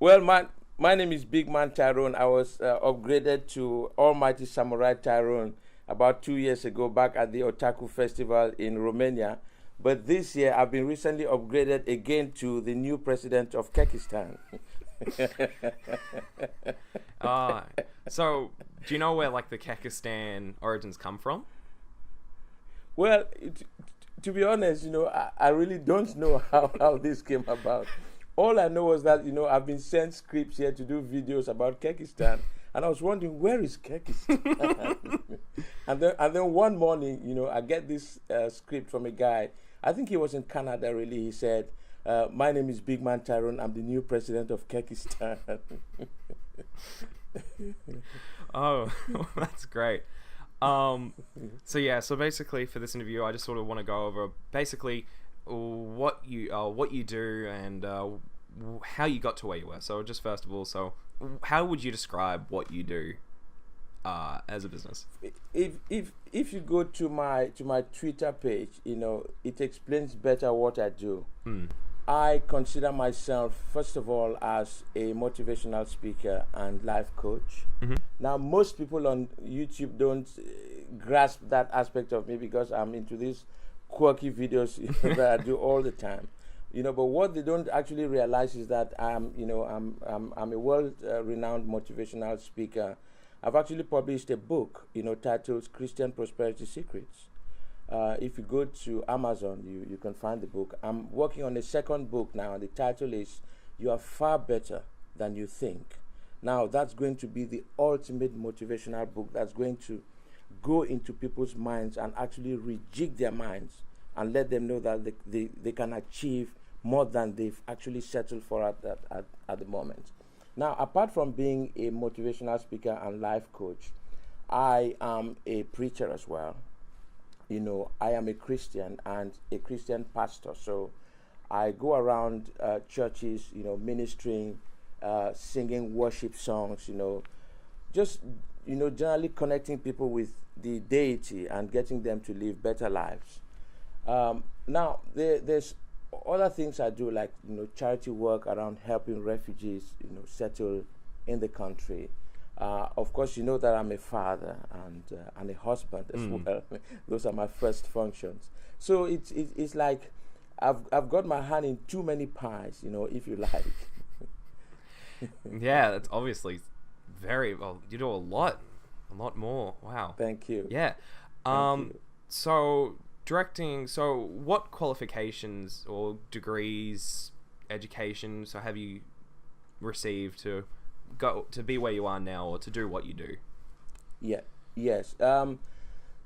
Well, my name is Big Man Tyrone. I was upgraded to Almighty Samurai Tyrone about 2 years ago back at the Otaku Festival in Romania. But this year, I've been recently upgraded again to the new president of Kyrgyzstan. So do you know where like the Kyrgyzstan origins come from? Well, to be honest, I really don't know how this came about. All I know was that, I've been sent scripts here to do videos about Kyrgyzstan. And I was wondering, where is Kyrgyzstan? and then one morning, I get this script from a guy. I think he was in Canada, really. He said, my name is Big Man Tyrone. I'm the new president of Kyrgyzstan. Oh, that's great. So basically for this interview, I just sort of want to go over basically what you do and how you got to where you were. So just first of all, so how would you describe what you do as a business? If you go to my Twitter page, it explains better what I do. I consider myself, first of all, as a motivational speaker and life coach. Now, most people on YouTube don't grasp that aspect of me because I'm into these quirky videos that I do all the time. But what they don't actually realize is that I'm a world-renowned motivational speaker. I've actually published a book, titled Christian Prosperity Secrets. If you go to Amazon, you can find the book. I'm working on a second book now. The title is You Are Far Better Than You Think. Now, that's going to be the ultimate motivational book that's going to go into people's minds and actually rejig their minds and let them know that they can achieve more than they've actually settled for at the moment. Now, apart from being a motivational speaker and life coach, I am a preacher as well. I am a Christian and a Christian pastor. So I go around churches, ministering, singing worship songs, just, generally connecting people with the deity and getting them to live better lives. Now, there's other things I do, like, charity work around helping refugees, settle in the country. Of course, you know that I'm a father and a husband as well. Those are my first functions. So it's like I've got my hand in too many pies, if you like. Yeah, that's obviously very well. You do a lot more. Wow. Thank you. Yeah. Thank you. So directing. So what qualifications or degrees, education, so have you received to go to be where you are now or to do what you do? Yeah. Yes.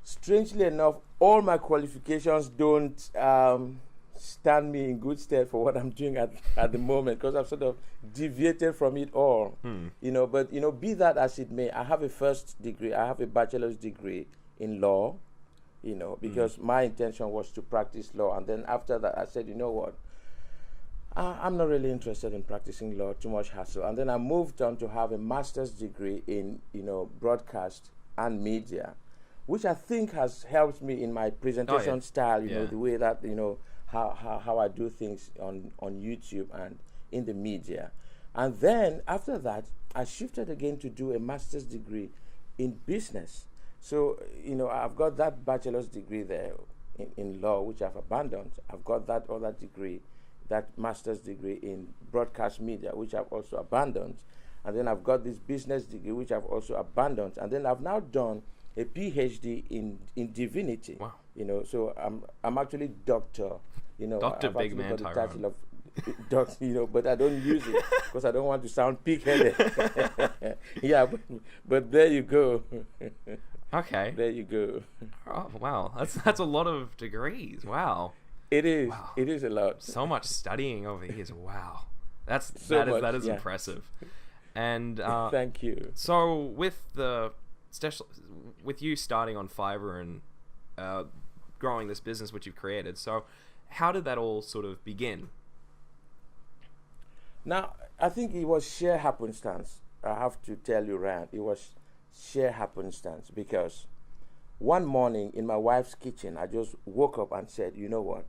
Strangely enough, all my qualifications don't stand me in good stead for what I'm doing at the moment, because I've sort of deviated from it all. But be that as it may, I have a first degree. I have a bachelor's degree in law. Because my intention was to practice law, and then after that, I said, you know what? I'm not really interested in practicing law, too much hassle. And then I moved on to have a master's degree in, broadcast and media, which I think has helped me in my presentation style, the way that, how I do things on YouTube and in the media. And then after that, I shifted again to do a master's degree in business. So, I've got that bachelor's degree there in law, which I've abandoned. I've got that other degree, that master's degree in broadcast media, which I've also abandoned. And then I've got this business degree, which I've also abandoned. And then I've now done a PhD in divinity. Wow. So I'm actually doctor. Dr. I've Big Man got the Tyrone. title of doctor, but I don't use it because I don't want to sound pig-headed. Yeah, but there you go. Okay. There you go. Oh wow, that's a lot of degrees. Wow. It is. Wow. It is a lot. So much studying over the years. Wow. That is yeah. impressive. And thank you. So with you starting on Fiverr and growing this business which you've created, so how did that all sort of begin? Now, I think it was sheer happenstance. I have to tell you, Ryan, it was sheer happenstance, because one morning in my wife's kitchen, I just woke up and said, you know what?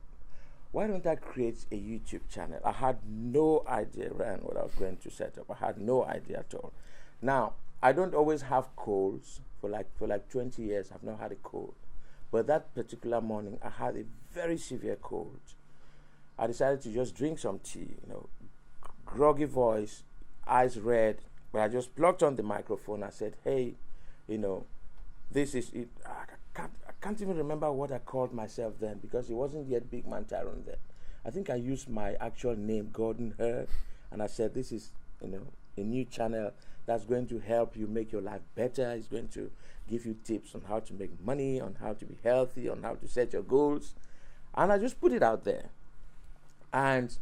why don't I create a YouTube channel? I had no idea, Ryan, what I was going to set up. I had no idea at all. Now, I don't always have colds. For like 20 years, I've not had a cold. But that particular morning, I had a very severe cold. I decided to just drink some tea, groggy voice, eyes red. But I just plugged on the microphone. I said, hey, this is it. I can't even remember what I called myself then, because it wasn't yet Big Man Tyrone then. I think I used my actual name, Gordan Hurd, and I said, this is, a new channel that's going to help you make your life better. It's going to give you tips on how to make money, on how to be healthy, on how to set your goals. And I just put it out there. And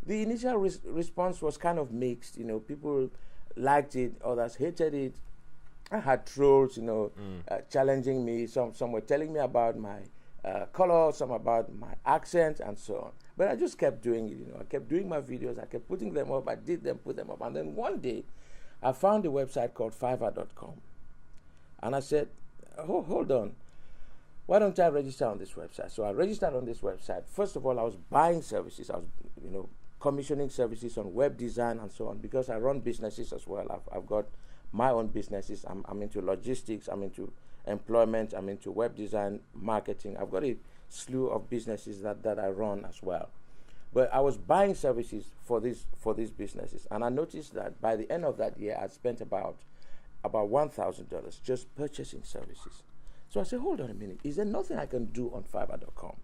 the initial response was kind of mixed. People liked it, others hated it. I had trolls, challenging me. Some were telling me about my color, some about my accent, and so on. But I just kept doing it. I kept doing my videos. I kept putting them up. I did them, put them up. And then one day, I found a website called Fiverr.com. And I said, oh, hold on. Why don't I register on this website? So I registered on this website. First of all, I was buying services. I was, commissioning services on web design and so on, because I run businesses as well. I've got my own businesses. I'm into logistics. I'm into employment. I'm into web design, marketing. I've got a slew of businesses that I run as well. But I was buying services for these businesses, and I noticed that by the end of that year, I spent about $1,000 just purchasing services. So I said, hold on a minute. Is there nothing I can do on Fiverr.com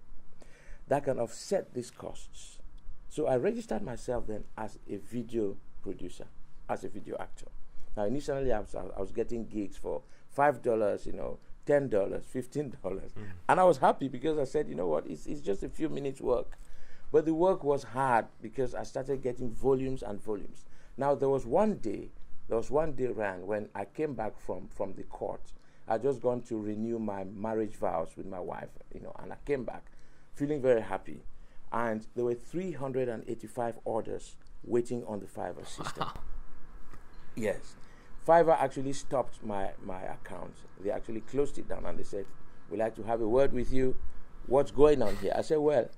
that can offset these costs? So I registered myself then as a video producer, as a video actor. Now, initially, I was getting gigs for $5, $10, $15. And I was happy because I said, you know what, it's just a few minutes work. But the work was hard because I started getting volumes and volumes. Now, there was one day, Ryan, when I came back from the court. I just gone to renew my marriage vows with my wife, and I came back feeling very happy. And there were 385 orders waiting on the Fiverr system. Yes. Fiverr actually stopped my account. They actually closed it down, and they said, we'd like to have a word with you. What's going on here? I said, well,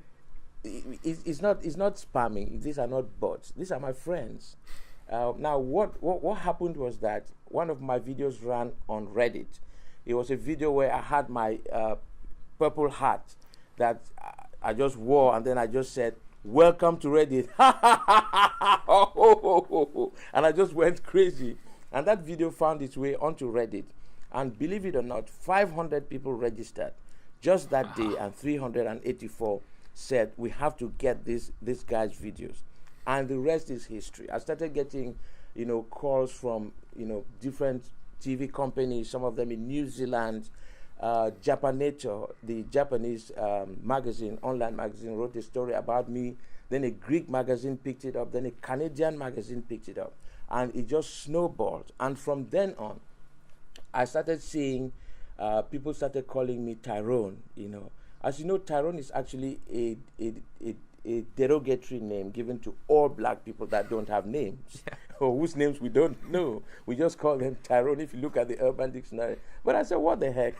it's not spamming. These are not bots. These are my friends. Now, what happened was that one of my videos ran on Reddit. It was a video where I had my purple hat that I just wore, and then I just said, welcome to Reddit. And I just went crazy. And that video found its way onto Reddit. And believe it or not, 500 people registered just that day, and 384 said, we have to get this guy's videos. And the rest is history. I started getting, calls from, different TV companies, some of them in New Zealand. Japanator, the Japanese magazine, online magazine, wrote a story about me. Then a Greek magazine picked it up. Then a Canadian magazine picked it up. And it just snowballed. And from then on, I started seeing people started calling me Tyrone. As you know, Tyrone is actually a derogatory name given to all black people that don't have names, or whose names we don't know. We just call them Tyrone if you look at the Urban Dictionary. But I said, what the heck?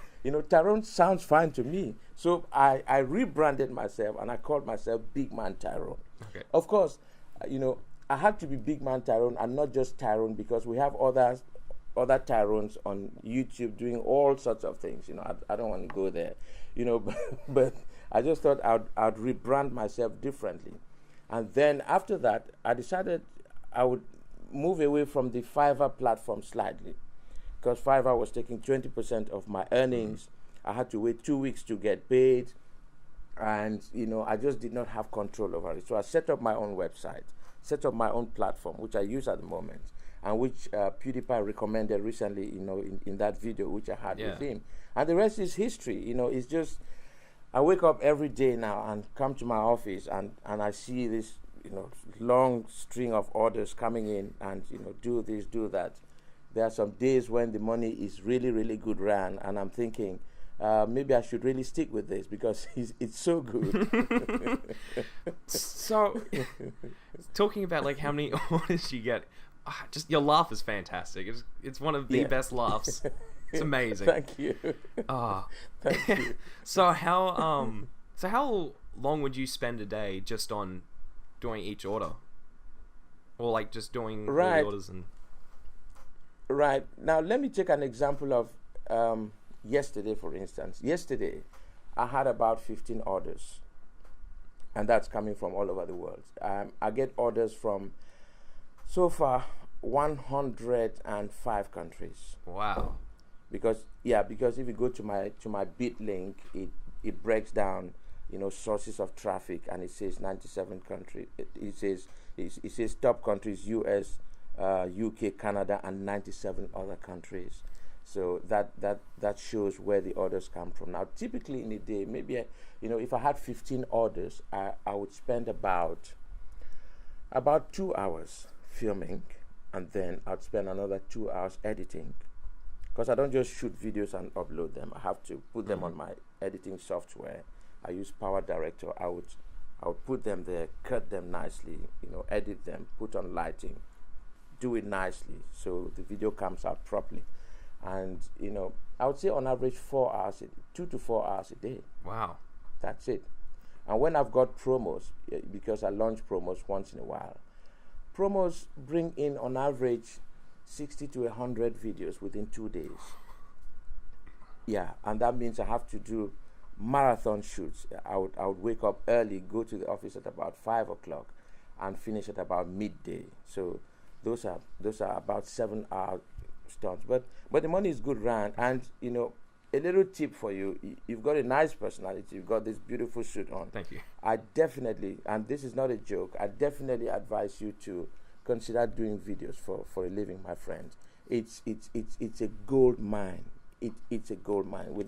Tyrone sounds fine to me. So I rebranded myself, and I called myself Big Man Tyrone. Okay. Of course, I had to be Big Man Tyrone and not just Tyrone, because we have other Tyrones on YouTube doing all sorts of things. I don't want to go there, but I just thought I'd rebrand myself differently. And then after that, I decided I would move away from the Fiverr platform slightly, because Fiverr was taking 20% of my earnings. I had to wait 2 weeks to get paid, and I just did not have control over it. So I set up my own website, set up my own platform, which I use at the moment, and which PewDiePie recommended recently, in that video which I had with him. And the rest is history. It's just, I wake up every day now and come to my office, and I see this, long string of orders coming in, and, do this, do that. There are some days when the money is really, really good run, and I'm thinking, maybe I should really stick with this because it's so good. So, talking about like how many orders you get, just your laugh is fantastic. It's one of the best laughs. It's amazing. Thank you. Thank you. So how long would you spend a day just on doing each order, or like just doing all the orders? And right now, let me take an example of yesterday, for instance. Yesterday, I had about 15 orders, and that's coming from all over the world. I get orders from, so far, 105 countries. Wow. Because if you go to my bit link, it breaks down, sources of traffic, and it says 97 countries. It says top countries: US, UK, Canada, and 97 other countries. So that shows where the orders come from. Now, typically in a day, maybe if I had 15 orders, I would spend about 2 hours filming, and then I'd spend another 2 hours editing. Because I don't just shoot videos and upload them. I have to put them on my editing software. I use Power Director. I would put them there, cut them nicely, edit them, put on lighting, do it nicely so the video comes out properly. And I would say on average 4 hours, 2 to 4 hours a day. Wow. That's it. And when I've got promos, because I launch promos once in a while, promos bring in on average 60 to 100 videos within 2 days. Yeah, and that means I have to do marathon shoots. I would wake up early, go to the office at about 5 o'clock, and finish at about midday. So those are about 7 hour stunts. But the money is good run. And a little tip for you: you've got a nice personality. You've got this beautiful suit on. Thank you. I definitely, and this is not a joke, I definitely advise you to consider doing videos for a living, my friend. It's a gold mine. It's a gold mine. With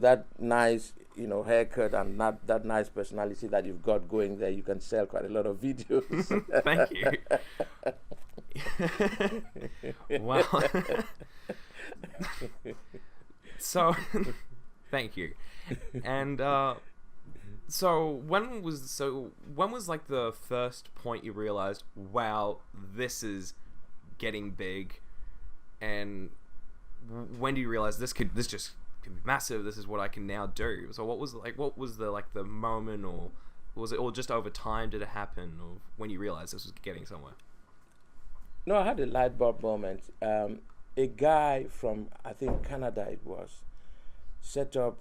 that nice haircut and that nice personality that you've got going there, you can sell quite a lot of videos. Thank you. Wow. So, thank you. And So when was like the first point you realized, wow, this is getting big, and when do you realize this just can be massive? This is what I can now do. So what was the moment, or was it all just over time? Did it happen, or when you realized this was getting somewhere? No, I had a light bulb moment. A guy from, I think, Canada it was, set up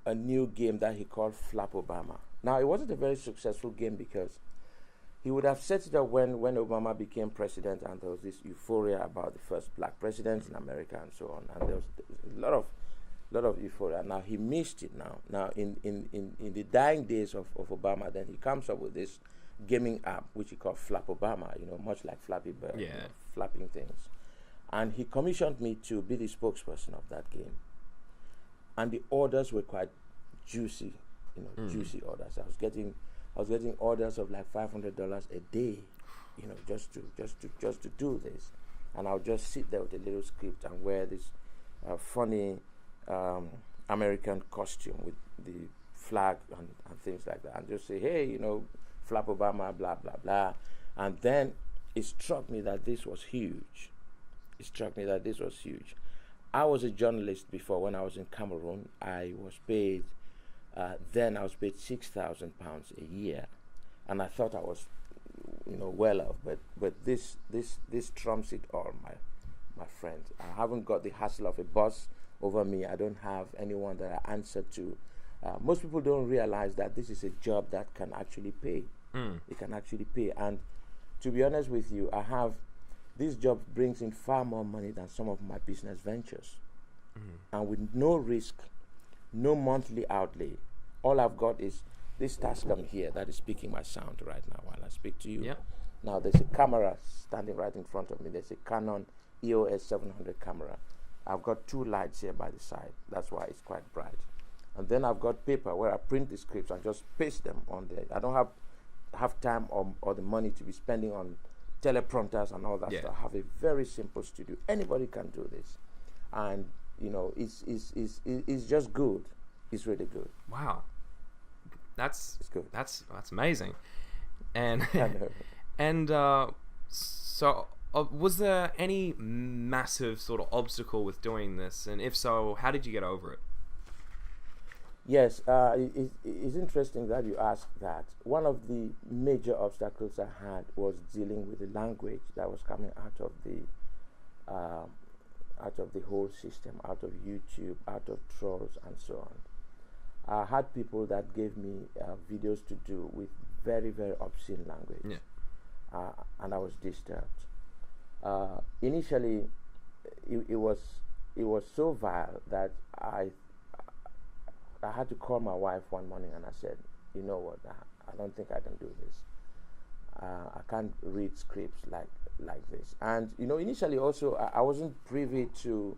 a new game that he called Flap Obama. Now, it wasn't a very successful game because he would have set it up when Obama became president, and there was this euphoria about the first black president in America and so on, and there was a lot of euphoria. Now, he missed it now. Now, in the dying days of Obama, then he comes up with this gaming app, which he called Flap Obama, much like Flappy Bird, flapping things. And he commissioned me to be the spokesperson of that game. And the orders were quite juicy, juicy orders. I was getting orders of like $500 a day, just to do this. And I would just sit there with a little script and wear this funny American costume with the flag and things like that, and just say, hey, Flap Obama, blah blah blah. And then it struck me that this was huge. I was a journalist before. When I was in Cameroon, I was paid. Then I was paid £6,000 a year, and I thought I was, well off. But this trumps it all, my friend. I haven't got the hassle of a boss over me. I don't have anyone that I answer to. Most people don't realize that this is a job that can actually pay. It can actually pay, and to be honest with you, this job brings in far more money than some of my business ventures. And with no risk, no monthly outlay. All I've got is this Tascam here that is speaking my sound right now while I speak to you. Yeah. Now there's a camera standing right in front of me. There's a Canon EOS 700 camera. I've got 2 lights here by the side. That's why it's quite bright. And then I've got paper where I print the scripts and just paste them on there. I don't have time or the money to be spending on teleprompters and all that stuff. I have a very simple studio. Anybody can do this, and it's just good. It's really good. Wow, it's good. That's amazing. And and so was there any massive sort of obstacle with doing this, and if so, how did you get over it? Yes, it's interesting that you asked that. One of the major obstacles I had was dealing with the language that was coming out of the whole system, out of YouTube, out of trolls, and so on. I had people that gave me videos to do with very, very obscene language, and I was disturbed. Initially, it was so vile that I had to call my wife one morning and I said, you know what, I don't think I can do this. I can't read scripts like this. And initially also I wasn't privy to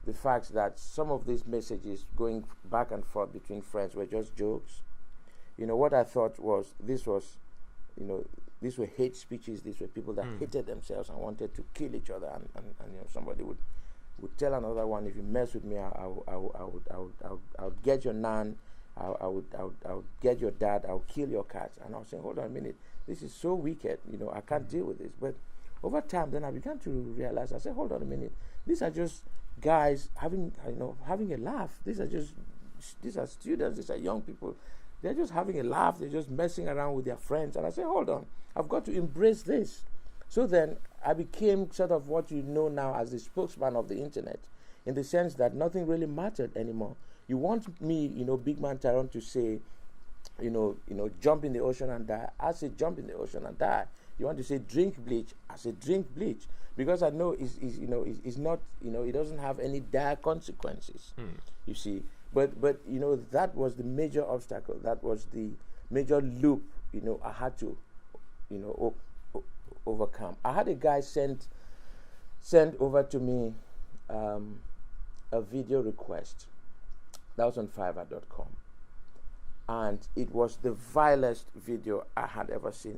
the fact that some of these messages going back and forth between friends were just jokes. What I thought was these were hate speeches. These were people that hated themselves and wanted to kill each other. And somebody would tell another one, if you mess with me, I would get your nan, I would get your dad, I'll kill your cat. And I was saying, hold on a minute, this is so wicked, I can't deal with this. But over time, then I began to realize, I said, hold on a minute, these are just guys having a laugh. These are students, these are young people. They're just having a laugh, they're just messing around with their friends. And I said, hold on, I've got to embrace this. So then I became sort of what you know now as the spokesman of the internet, in the sense that nothing really mattered anymore. You want me, Big Man Tyrone, to say, jump in the ocean and die. I say jump in the ocean and die. You want to say drink bleach. I say drink bleach, because I know it's not, it doesn't have any dire consequences. You see, but that was the major obstacle. That was the major loop. I had to, overcome. I had a guy send over to me a video request. That was on Fiverr.com, and it was the vilest video I had ever seen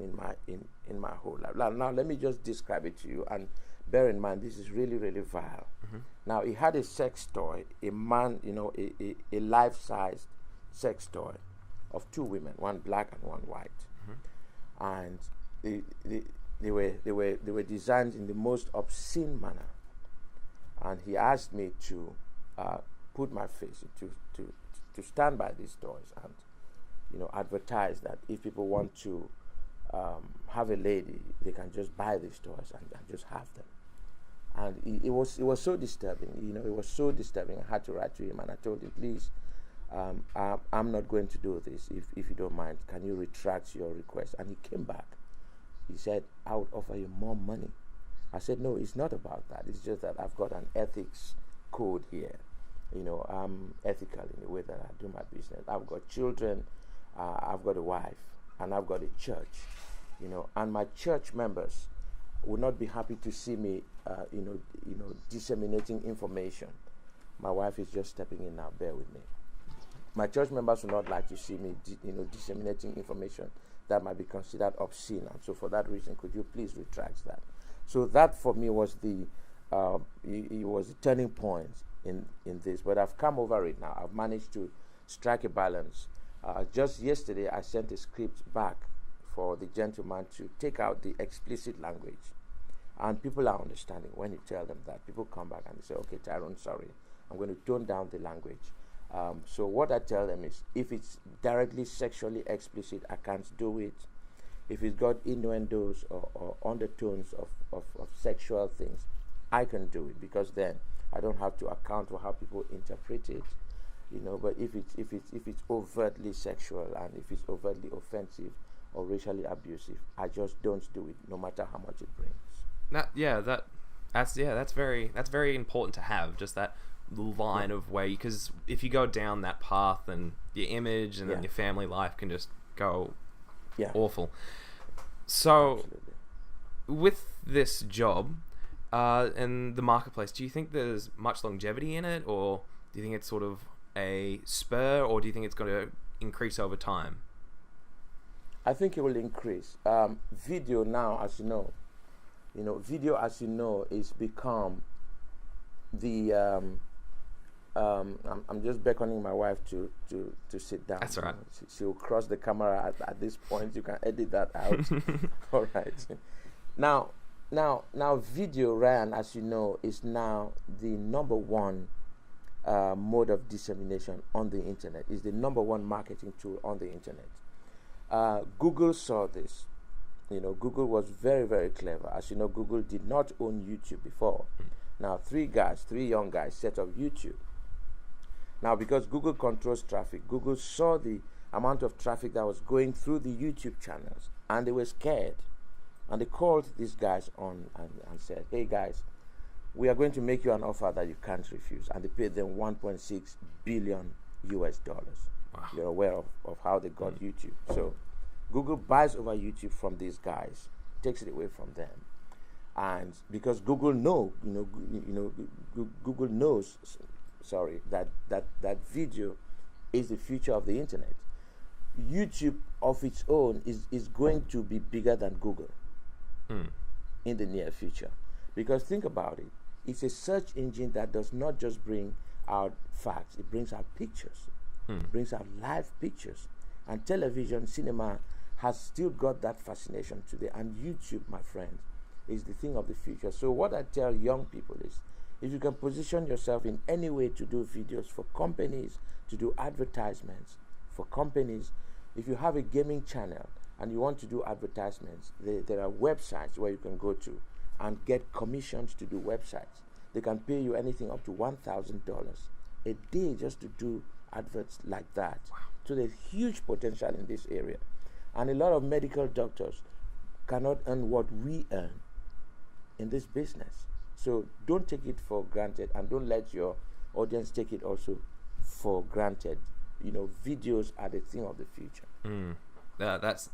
in my whole life. Now let me just describe it to you, and bear in mind this is really, really vile. Now he had a sex toy, a man, a life-sized sex toy of two women, one black and one white, and they were designed in the most obscene manner. And he asked me to put my face to stand by these toys and advertise that if people want to have a lady, they can just buy these toys and just have them. And it was so disturbing. It was so disturbing. I had to write to him and I told him, please, I'm not going to do this. If you don't mind, can you retract your request? And he came back. He said, I would offer you more money. I said, no, it's not about that. It's just that I've got an ethics code here. I'm ethical in the way that I do my business. I've got children, I've got a wife, and I've got a church. And my church members would not be happy to see me, disseminating information. My wife is just stepping in now. Bear with me. My church members would not like to see me, disseminating information that might be considered obscene. And so for that reason, could you please retract that? So that for me was it was the turning point in this. But I've come over it now. I've managed to strike a balance. Just yesterday, I sent a script back for the gentleman to take out the explicit language. And people are understanding when you tell them that. People come back and they say, okay, Tyrone, sorry, I'm going to tone down the language. So what I tell them is, if it's directly sexually explicit, I can't do it. If it's got innuendos or undertones of sexual things, I can do it, because then I don't have to account for how people interpret it. But if it's overtly sexual and if it's overtly offensive or racially abusive, I just don't do it, no matter how much it brings. That's very important to have, just that line of way, because if you go down that path, then your image and then your family life can just go awful. So Absolutely. With this job and the marketplace, do you think there's much longevity in it, or do you think it's sort of a spur, or do you think it's going to increase over time? I think it will increase. Video now, as you know, is become the I'm just beckoning my wife to sit down. That's all right. She'll cross the camera at this point. You can edit that out. All right. Now, video, Ryan, as you know, is now the number one mode of dissemination on the internet. It's the number one marketing tool on the internet. Google saw this. Google was very, very clever. As you know, Google did not own YouTube before. Now, three young guys set up YouTube. Now, because Google controls traffic, Google saw the amount of traffic that was going through the YouTube channels, and they were scared. And they called these guys on and said, hey guys, we are going to make you an offer that you can't refuse. And they paid them $1.6 billion US. Wow. You're aware of how they got YouTube. So Google buys over YouTube from these guys, takes it away from them. And because Google Google knows, that video is the future of the internet. YouTube of its own is going to be bigger than Google in the near future. Because think about it. It's a search engine that does not just bring out facts, it brings out pictures. It brings out live pictures. And television, cinema has still got that fascination today. And YouTube, my friends, is the thing of the future. So what I tell young people is, if you can position yourself in any way to do videos for companies, to do advertisements for companies, if you have a gaming channel and you want to do advertisements, there are websites where you can go to and get commissions to do websites. They can pay you anything up to $1,000 a day just to do adverts like that. Wow. So there's huge potential in this area. And a lot of medical doctors cannot earn what we earn in this business. So don't take it for granted, and don't let your audience take it also for granted. Videos are the thing of the future. That's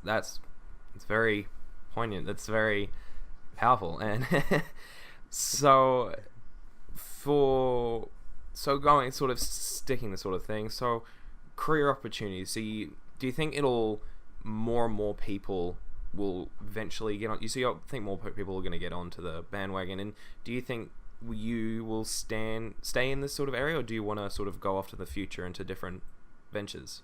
it's very poignant. That's very powerful. And so going sort of sticking the sort of thing. So career opportunities. So do you think more and more people will eventually get on? You think more people are going to get onto the bandwagon, and do you think you will stay in this sort of area, or do you want to sort of go off to the future into different ventures?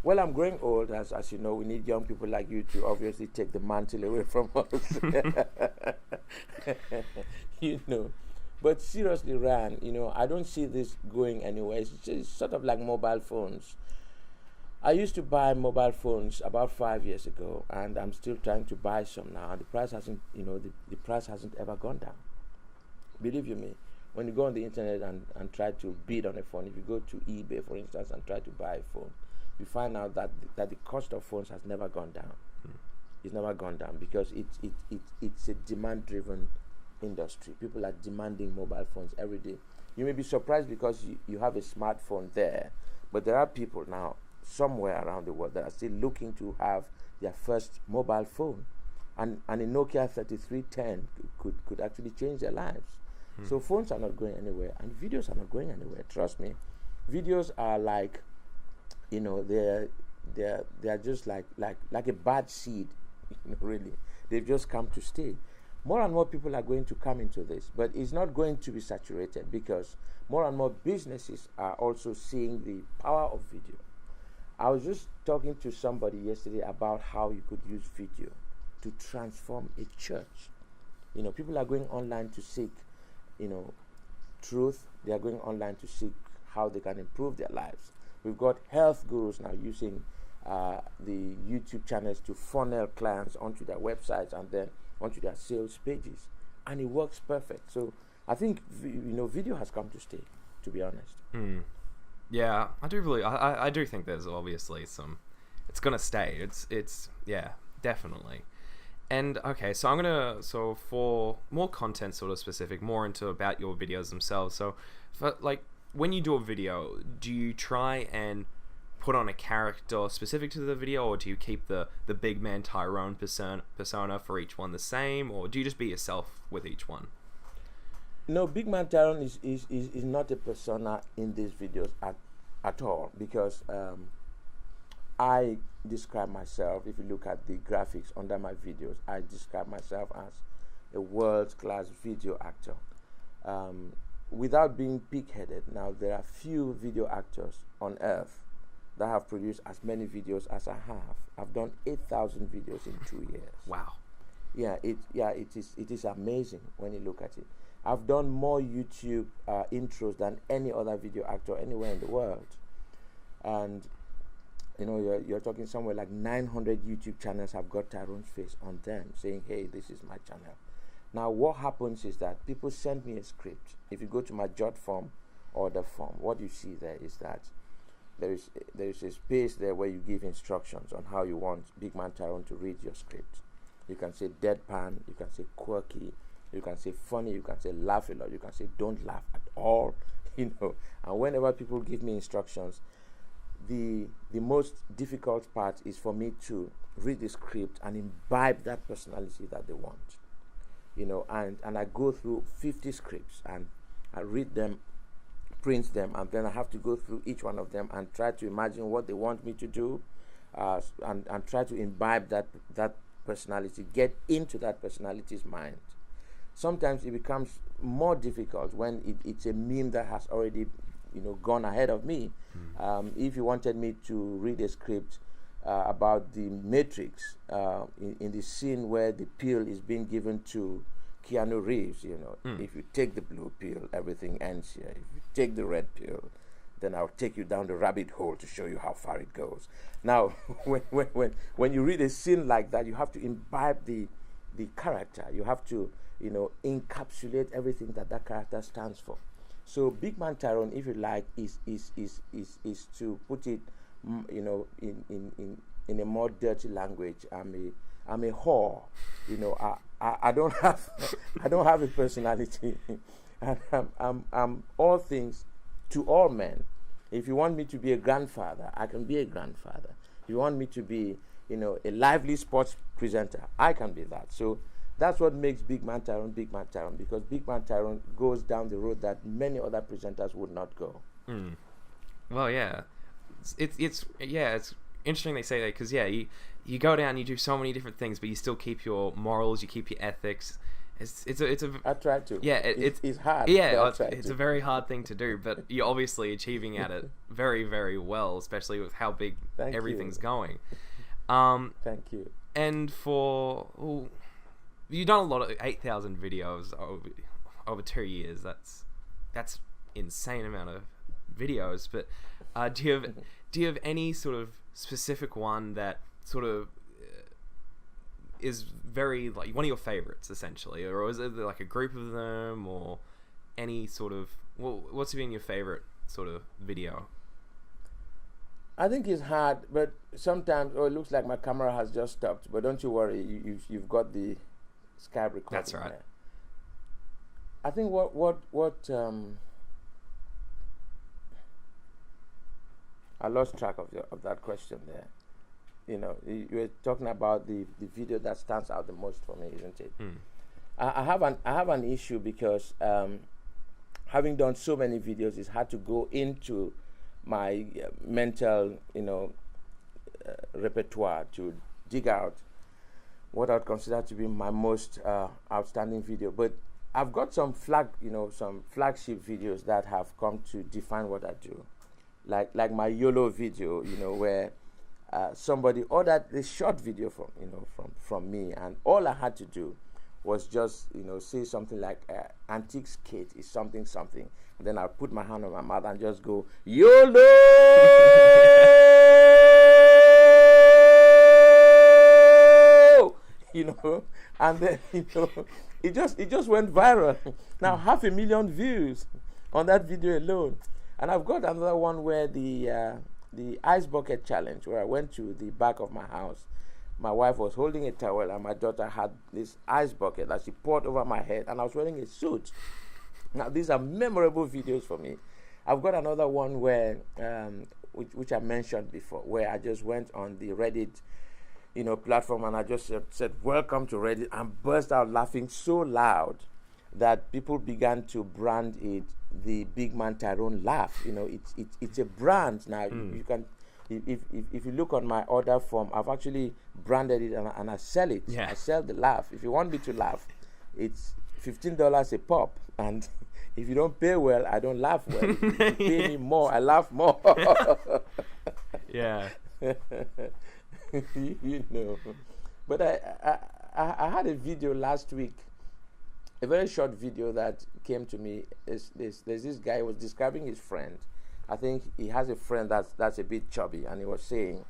Well, I'm growing old, as you know. We need young people like you to obviously take the mantle away from us. But seriously, Ryan, I don't see this going anywhere. It's just sort of like mobile phones. I used to buy mobile phones about 5 years ago, and I'm still trying to buy some now. And the price hasn't, the price hasn't ever gone down. Believe you me, when you go on the internet and try to bid on a phone, if you go to eBay, for instance, and try to buy a phone, you find out that the cost of phones has never gone down. It's never gone down because it's a demand-driven industry. People are demanding mobile phones every day. You may be surprised because you have a smartphone there, but there are people now somewhere around the world that are still looking to have their first mobile phone, and a Nokia 3310 could actually change their lives. So phones are not going anywhere, and videos are not going anywhere. Trust me, videos are like, they're just like a bad seed. Really, they've just come to stay. More and more people are going to come into this, but it's not going to be saturated because more and more businesses are also seeing the power of video. I was just talking to somebody yesterday about how you could use video to transform a church. People are going online to seek, truth. They are going online to seek how they can improve their lives. We've got health gurus now using the YouTube channels to funnel clients onto their websites and then onto their sales pages, and it works perfect. So I think video has come to stay, to be honest. Yeah, I do think there's obviously it's gonna stay. It's yeah, definitely. And okay, so for more content sort of specific, more into about your videos themselves. So for, when you do a video, do you try and put on a character specific to the video, or do you keep the big man Tyrone persona for each one the same, or do you just be yourself with each one? No, Big Man Tyrone is not a persona in these videos at all, because I describe myself, if you look at the graphics under my videos, I describe myself as a world-class video actor. Without being pig-headed, now there are few video actors on earth that have produced as many videos as I have. I've done 8,000 videos in 2 years. Wow. it is amazing when you look at it. I've done more YouTube intros than any other video actor anywhere in the world, and you're talking somewhere like 900 YouTube channels have got Tyrone's face on them, saying, "Hey, this is my channel." Now, what happens is that people send me a script. If you go to my jot form, order form, what you see there is that there is a space there where you give instructions on how you want Big Man Tyrone to read your script. You can say deadpan, you can say quirky, you can say funny, you can say laugh a lot, you can say don't laugh at all, And whenever people give me instructions, the most difficult part is for me to read the script and imbibe that personality that they want. And I go through 50 scripts and I read them, print them, and then I have to go through each one of them and try to imagine what they want me to do, and try to imbibe that personality, get into that personality's mind. Sometimes it becomes more difficult when it's a meme that has already gone ahead of me. If you wanted me to read a script about the Matrix, in the scene where the pill is being given to Keanu Reeves, if you take the blue pill, everything ends here. If you take the red pill, then I'll take you down the rabbit hole to show you how far it goes. Now, when you read a scene like that, you have to imbibe the character. You have to, encapsulate everything that character stands for. So, Big Man Tyrone, if you like, is to put it, in a more dirty language. I'm a whore. I don't have a personality, and I'm all things to all men. If you want me to be a grandfather, I can be a grandfather. If you want me to be, a lively sports presenter, I can be that. So that's what makes Big Man Tyrone, because Big Man Tyrone goes down the road that many other presenters would not go. Well, yeah, it's interesting they say that, because you go down, you do so many different things, but you still keep your morals, you keep your ethics. I try to. Yeah, it's hard. Yeah, it's a very hard thing to do, but you're obviously achieving at it very, very well, especially with how big everything's going. Thank you. And you've done a lot of 8,000 videos over 2 years. That's insane amount of videos. But do you have any sort of specific one that sort of is very, like, one of your favorites, essentially, or is it like a group of them, or any sort of what's been your favorite sort of video? I think it's hard, but sometimes it looks like my camera has just stopped. But don't you worry, you've got the Skype recording. That's right. There. I think what I lost track of that question there. You were talking about the video that stands out the most for me, isn't it? I have an issue because having done so many videos, it's hard to go into my mental repertoire to dig out what I'd consider to be my most outstanding video. But I've got some flagship videos that have come to define what I do, like my YOLO video, where somebody ordered a short video from me, and all I had to do was just say something like antique skate is something, and then I'll put my hand on my mouth and just go YOLO. And then it just went viral. Now 500,000 views on that video alone. And I've got another one where the ice bucket challenge, where I went to the back of my house. My wife was holding a towel and my daughter had this ice bucket that she poured over my head, and I was wearing a suit. Now these are memorable videos for me. I've got another one where which I mentioned before, where I just went on the Reddit platform, and I just said welcome to Reddit, and burst out laughing so loud that people began to brand it the Big Man Tyrone laugh. It's a brand now. You can, if you look on my order form, I've actually branded it and I sell it. Yeah. I sell the laugh. If you want me to laugh, it's $15 a pop, and if you don't pay well, I don't laugh well. If you pay me more, I laugh more. Yeah. But I had a video last week, a very short video that came to me. There's this guy who was describing his friend. I think he has a friend that's a bit chubby, and he was saying,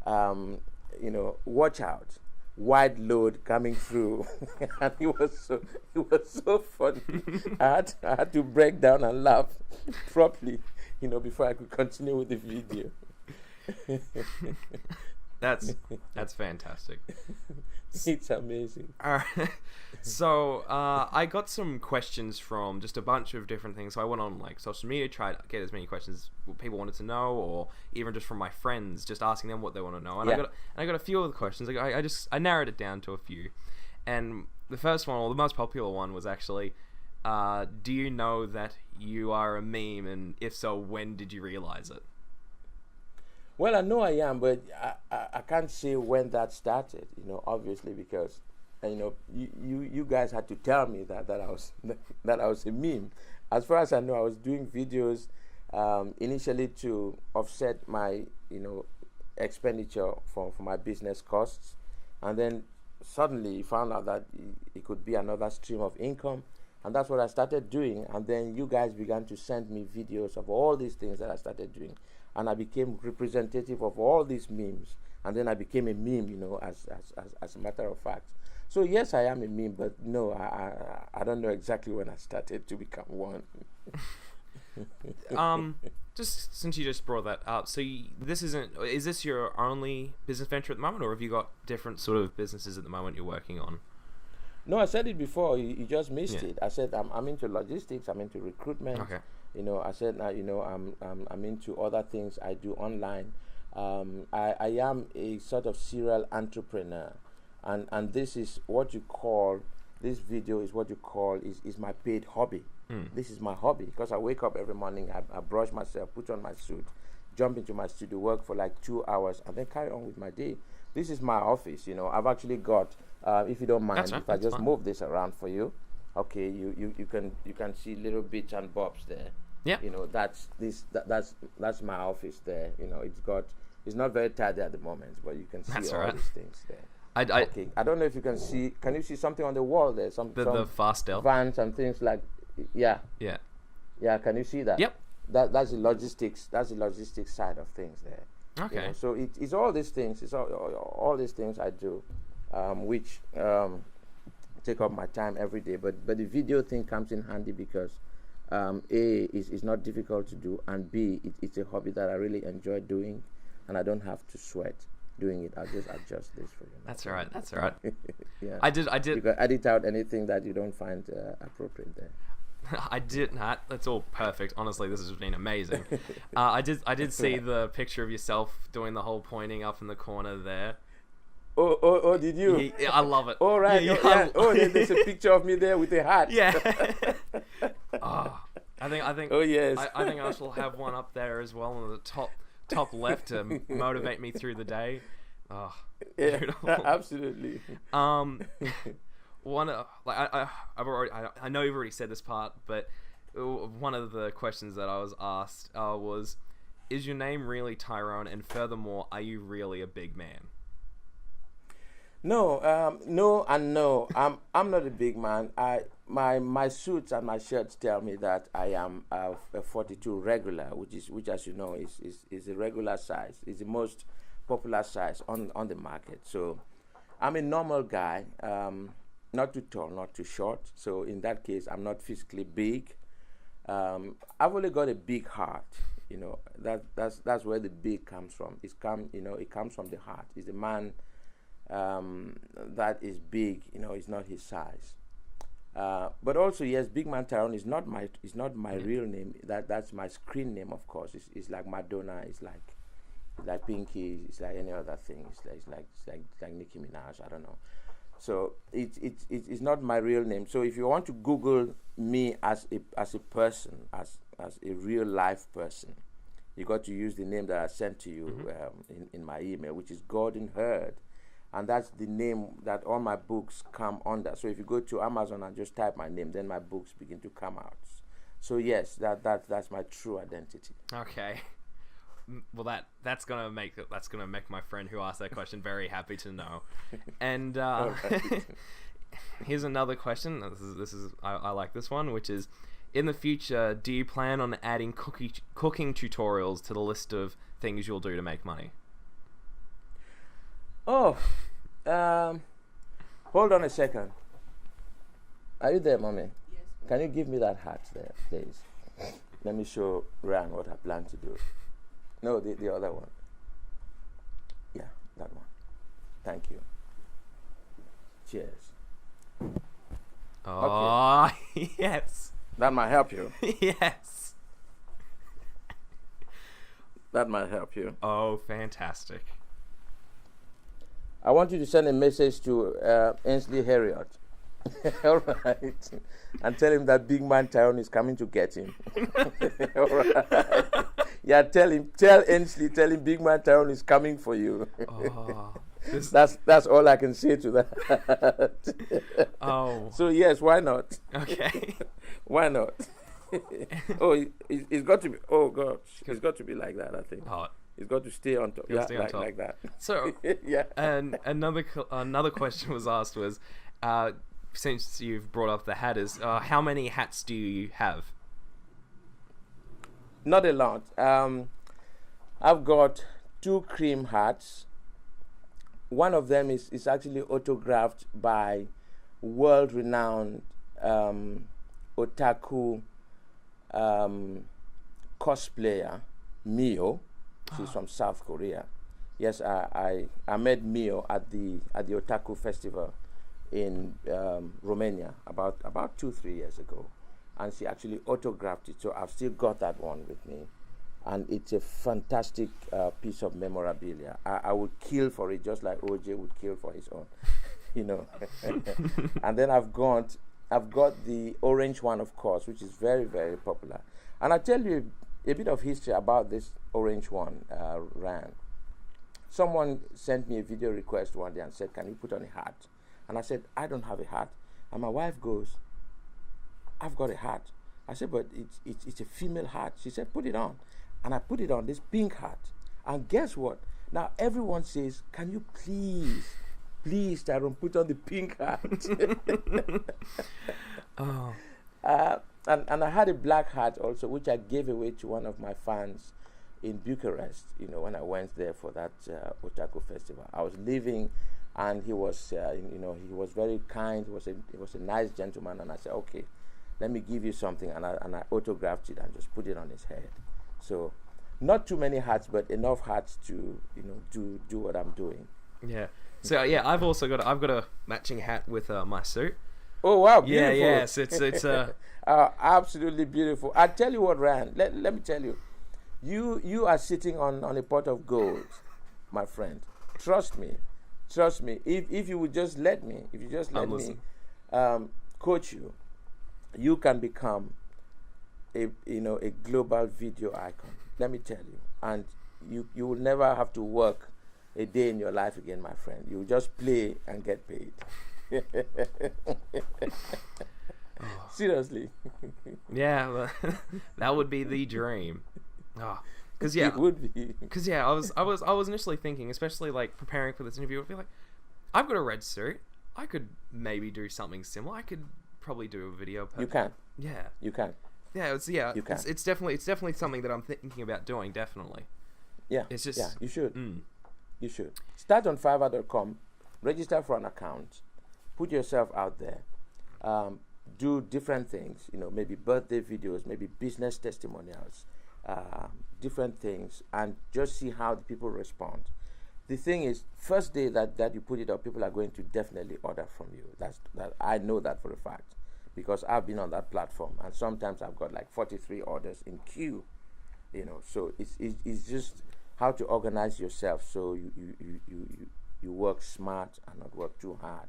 watch out, wide load coming through, and it was so funny. I had to break down and laugh properly, before I could continue with the video. That's fantastic. It's amazing. All right. So I got some questions from just a bunch of different things. So I went on like social media, tried to get as many questions people wanted to know, or even just from my friends, just asking them what they want to know. And I got a few of the questions. Like I narrowed it down to a few. And the first one, or the most popular one, was actually, do you know that you are a meme? And if so, when did you realize it? Well, I know I am, but I can't say when that started, obviously, because, you guys had to tell me that I was a meme. As far as I know, I was doing videos initially to offset my, expenditure for my business costs. And then suddenly found out that it could be another stream of income. And that's what I started doing. And then you guys began to send me videos of all these things that I started doing. And I became representative of all these memes. And then I became a meme, as a matter of fact. So yes, I am a meme, but no, I don't know exactly when I started to become one. Just since you just brought that up, so is this your only business venture at the moment, or have you got different sort of businesses at the moment you're working on? No, I said it before. You just missed it. I said I'm into logistics. I'm into recruitment. Okay. I said I'm into other things I do online. I am a sort of serial entrepreneur, and this is what you call. This video is what you call is my paid hobby. This is my hobby because I wake up every morning. I brush myself, put on my suit, jump into my studio, work for like 2 hours, and then carry on with my day. This is my office. I've actually got. If you don't mind, if I just move this around for you, okay, you can see little bits and bobs there. Yeah. That's my office there. It's not very tidy at the moment, but you can see all these things there. Okay. I don't know if you can see. Can you see something on the wall there? The Fastel vans and things like. Yeah. Yeah. Yeah. Can you see that? Yep. That's the logistics. That's the logistics side of things there. Okay. So it's all these things. It's all these things I do. Which take up my time every day, but the video thing comes in handy because A is not difficult to do, and B it's a hobby that I really enjoy doing, and I don't have to sweat doing it. I'll just adjust this for you. That's all right. That's all right. Yeah. I did. You can edit out anything that you don't find appropriate there. I did not. That's all perfect. Honestly, this has been amazing. I did see the picture of yourself doing the whole pointing up in the corner there. Oh, did you? Yeah, I love it. Oh, right. Yeah. Oh, there's a picture of me there with a hat. Yeah. I think. Oh, yes. I think I shall have one up there as well on the top left to motivate me through the day. Oh, yeah, beautiful. Absolutely. One I know you've already said this part, but one of the questions that I was asked was, is your name really Tyrone? And furthermore, are you really a big man? No, no and no. I'm not a big man. My suits and my shirts tell me that I am a 42 regular, which as you know is a regular size. It's the most popular size on the market. So I'm a normal guy, not too tall, not too short. So in that case, I'm not physically big. I've only got a big heart. That's where the big comes from. It comes from the heart. It's the man. That is big, it's not his size. But also, yes, Big Man Tyrone is not my real name. That's my screen name, of course. It's like Madonna. It's like Pinky. It's like any other thing. It's like Nicki Minaj. I don't know. So it's not my real name. So if you want to Google me as a person, as a real life person, you got to use the name that I sent to you in my email, which is Gordan Hurd. And that's the name that all my books come under. So if you go to Amazon and just type my name, then my books begin to come out. So yes, that's my true identity. Okay. well, that's gonna make my friend who asked that question very happy to know. And here's another question. This is I like this one, which is, in the future, do you plan on adding cooking tutorials to the list of things you'll do to make money? Oh, hold on a second. Are you there, Mommy? Yes. Can you give me that hat there, please? Let me show Ryan what I plan to do. No, the other one. Yeah, that one. Thank you. Cheers. Oh, okay. Yes. That might help you. Yes. That might help you. Oh, fantastic. I want you to send a message to Ainsley Harriott. All right. And tell him that Big Man Tyrone is coming to get him. All right. Yeah, tell Ainsley, tell him Big Man Tyrone is coming for you. Oh, that's all I can say to that. Oh. So yes, why not? Okay. Why not? Oh, it's got to be. Oh gosh, it's got to be like that. I think. Oh, it's got to stay on top. Stay on top. Like that. So, yeah. And another question was asked was, since you've brought up the hat, is how many hats do you have? Not a lot. I've got 2 cream hats. One of them is actually autographed by world-renowned otaku cosplayer Mio. She's from South Korea. Yes, I met Mio at the Otaku Festival in Romania about 2-3 years ago, and she actually autographed it. So I've still got that one with me, and it's a fantastic piece of memorabilia. I would kill for it, just like OJ would kill for his own, you know. And then I've got the orange one, of course, which is very, very popular. And I'll tell you a bit of history about this orange one, Ryan. Someone sent me a video request one day and said, "Can you put on a hat?" And I said, "I don't have a hat." And my wife goes, "I've got a hat." I said, "But it's a female hat." She said, "Put it on." And I put it on, this pink hat. And guess what? Now everyone says, "Can you please, Tyrone, put on the pink hat?" Oh. And I had a black hat also, which I gave away to one of my fans in Bucharest, you know, when I went there for that Otaku festival. I was leaving, and he was, he was very kind. He was a nice gentleman, and I said, "Okay, let me give you something," and I autographed it and just put it on his head. So, not too many hats, but enough hats to, do what I'm doing. Yeah. So yeah, I've got a matching hat with my suit. Oh wow! Beautiful. Yeah. Yes, it's absolutely beautiful. I tell you what, Ryan. Let me tell you. You are sitting on a pot of gold, my friend. Trust me. If you would just let me, coach you, you can become a global video icon. Let me tell you, and you will never have to work a day in your life again, my friend. You will just play and get paid. Seriously. Yeah, well, that would be the dream. Because yeah, it would be. Because yeah, I was initially thinking, especially like preparing for this interview, I'd be like, I've got a red suit. I could maybe do something similar. I could probably do a video. You can. Yeah. You can. Yeah. You can. It's definitely something that I'm thinking about doing. Definitely. Yeah. It's just. Yeah. You should. You should start on Fiverr.com. Register for an account. Put yourself out there. Do different things. Maybe birthday videos. Maybe business testimonials. Different things, and just see how the people respond. The thing is, first day that you put it up, people are going to definitely order from you. That I know that for a fact, because I've been on that platform, and sometimes I've got like 43 orders in queue. So it's just how to organize yourself so you work smart and not work too hard.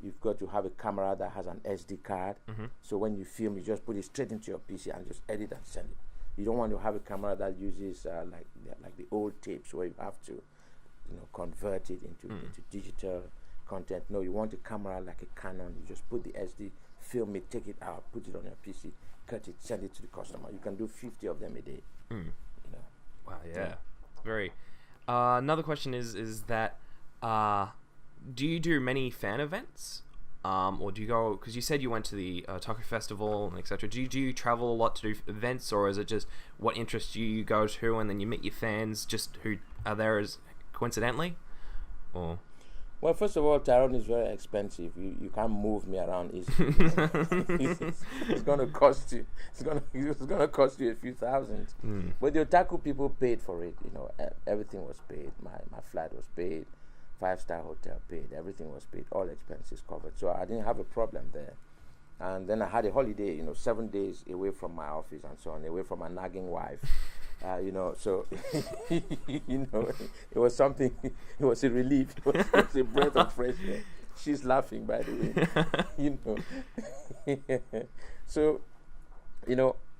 You've got to have a camera that has an SD card, so when you film, you just put it straight into your PC and just edit and send it. You don't want to have a camera that uses like the old tapes where you have to, convert it into digital content. No, you want a camera like a Canon. You just put the SD, film it, take it out, put it on your PC, cut it, send it to the customer. You can do 50 of them a day. Wow. yeah. Very. Another question is that do you do many fan events? Or do you go, because you said you went to the Taco Festival and etc. Do you travel a lot to do events, or is it just what interests you go to and then you meet your fans just who are there as coincidentally? Or Well, first of all, Tyrone is very expensive. You can't move me around easily. It's gonna cost you. It's gonna cost you a few thousand. But the otaku people paid for it. Everything was paid. My flight was paid. 5-star hotel paid. Everything was paid. All expenses covered. So I didn't have a problem there. And then I had a holiday. 7 days away from my office and so on, away from my nagging wife. So it was something. It was a relief. It was a breath of fresh air. She's laughing, by the way. So,